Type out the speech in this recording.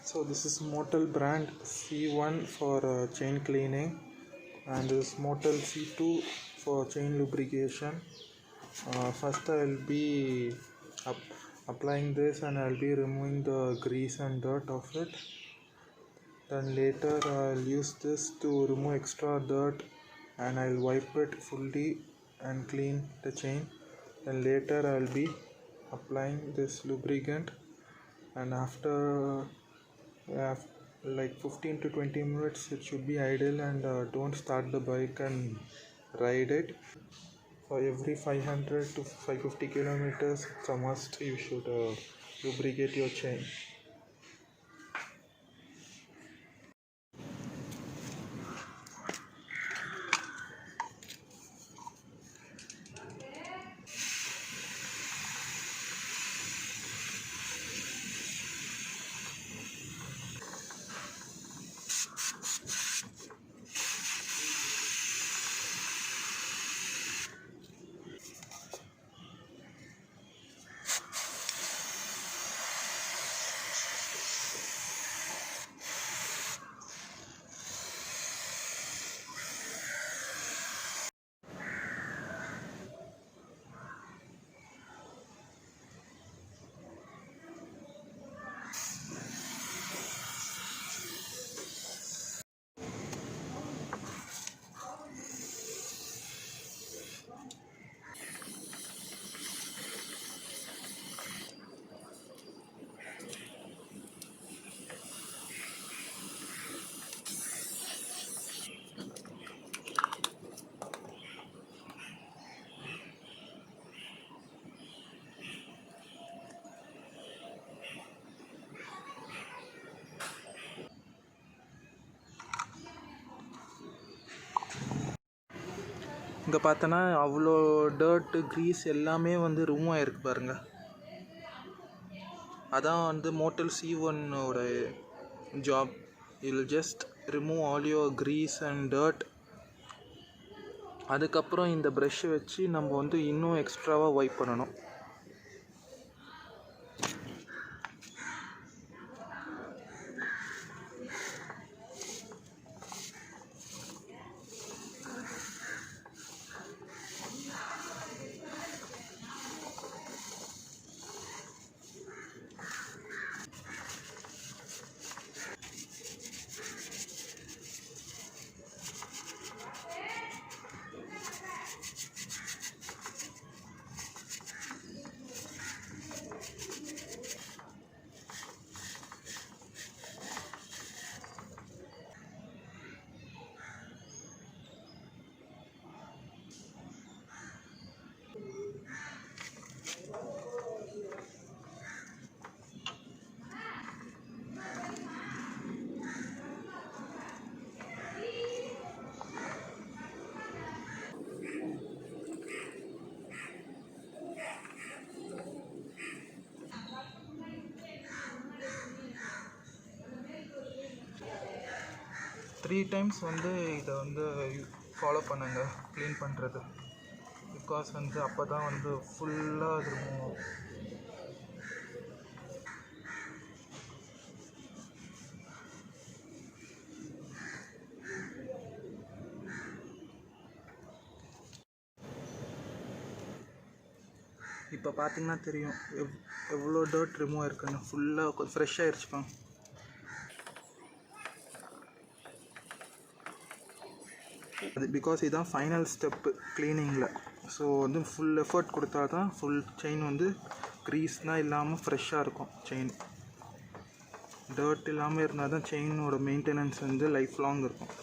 So this is Motel brand C1 for chain cleaning, and this is Motel C2 for chain lubrication. First I will be applying this, and I will be removing the grease and dirt of it. Then later I will use this to remove extra dirt, and I will wipe it fully and clean the chain. Then later I will be applying this lubricant, and after like 15 to 20 minutes it should be idle, and don't start the bike and ride it. For every 500 to 550 kilometers it's a must, you should lubricate your chain. இங்கே பார்த்தோன்னா அவ்வளோ dirt grease எல்லாமே வந்து remove ஆகிருக்கு பாருங்கள். அதான் வந்து motor C1ஓட ஜாப். இல் just remove all your grease and dirt. அதுக்கப்புறம் இந்த ப்ரஷ்ஷை வச்சு நம்ம வந்து இன்னும் எக்ஸ்ட்ராவாக வைப் பண்ணணும். த்ரீ டைம்ஸ் வந்து இதை வந்து ஃபாலோ பண்ணுங்க க்ளீன் பண்ணுறது. பிகாஸ் வந்து அப்போ தான் வந்து ஃபுல்லாக அது ரிமூவ் ஆகும். இப்போ பார்த்தீங்கன்னா தெரியும் எவ்வளோ டர்ட் ரிமூவ் ஆயிருக்குன்னு. ஃபுல்லாக ஃப்ரெஷ் ஆகிடுச்சுப்பாங்க. அது பிகாஸ் இதுதான் ஃபைனல் ஸ்டெப்பு க்ளீனிங்கில். ஸோ வந்து ஃபுல் எஃபர்ட் கொடுத்தா தான் ஃபுல் செயின் வந்து க்ரீஸ்னால் இல்லாமல் ஃப்ரெஷ்ஷாக இருக்கும். செயின் டர்ட் இல்லாமல் இருந்தால் தான் செயினோட மெயின்டெனன்ஸ் வந்து லைஃப் லாங் இருக்கும்.